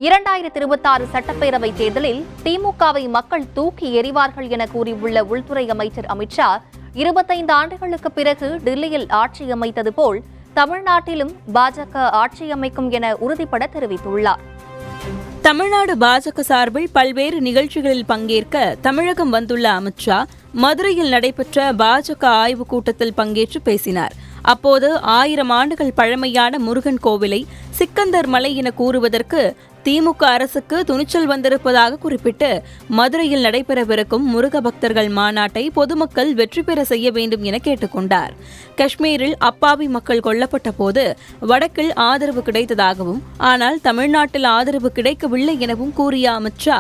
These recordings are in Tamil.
2026 சட்டப்பேரவைத் தேர்தலில் திமுகவை மக்கள் தூக்கி எறிவார்கள் என கூறியுள்ள உள்துறை அமைச்சர் அமித்ஷா 25 ஆண்டுகளுக்கு பிறகு டெல்லியில் ஆட்சி அமைத்தது போல் தமிழ்நாட்டிலும் பாஜக ஆட்சி அமைக்கும் என உறுதிபட தெரிவித்துள்ளார். தமிழ்நாடு பாஜக சார்பில் பல்வேறு நிகழ்ச்சிகளில் பங்கேற்க தமிழகம் வந்துள்ள அமித்ஷா மதுரையில் நடைபெற்ற பாஜக ஆய்வுக் கூட்டத்தில் பங்கேற்று பேசினார். அப்போது 1000 ஆண்டுகள் பழமையான முருகன் கோவிலை சிக்கந்தர் மலை என கூறுவதற்கு திமுக அரசுக்கு துணிச்சல் வந்திருப்பதாக குறிப்பிட்டு மதுரையில் நடைபெறவிருக்கும் முருக பக்தர்கள் மாநாட்டை பொதுமக்கள் வெற்றி பெற செய்ய வேண்டும் என கேட்டுக்கொண்டார். காஷ்மீரில் அப்பாவி மக்கள் கொல்லப்பட்ட போது வடக்கில் ஆதரவு கிடைத்ததாகவும் ஆனால் தமிழ்நாட்டில் ஆதரவு கிடைக்கவில்லை எனவும் கூறிய அமித்ஷா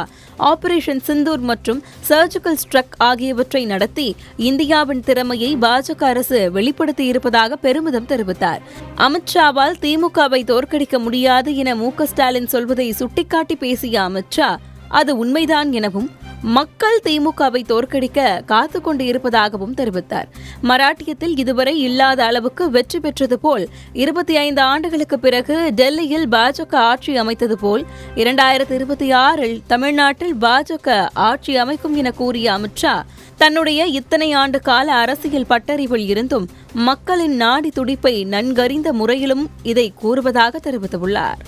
ஆபரேஷன் சிந்தூர் மற்றும் சர்ஜிக்கல் ஸ்ட்ரைக் ஆகியவற்றை நடத்தி இந்தியாவின் திறமையை பாஜக அரசு வெளிப்படுத்தியிருப்பதாக பெருமிதம் தெரிவித்தார். அமித்ஷாவால் திமுகவை தோற்கடிக்க முடியாது என மு.க.ஸ்டாலின் சொல்வதை சுட்டிக்காட்டி பேசிய அமித்ஷா அது உண்மைதான் எனவும் மக்கள் திமுகவை தோற்கடிக்க காத்துக் கொண்டு இருப்பதாகவும் தெரிவித்தார். மராட்டியத்தில் இதுவரை இல்லாத அளவுக்கு வெற்றி பெற்றது போல் 25 ஆண்டுகளுக்கு பிறகு டெல்லியில் பாஜக ஆட்சி அமைத்தது போல் 2026இல் தமிழ்நாட்டில் பாஜக ஆட்சி அமைக்கும் என கூறிய அமித்ஷா தன்னுடைய இத்தனை ஆண்டு கால அரசியல் பட்டறிவில் இருந்தும் மக்களின் நாடி துடிப்பை நன்கறிந்த முறையிலும் இதை கூறுவதாக தெரிவித்துள்ளார்.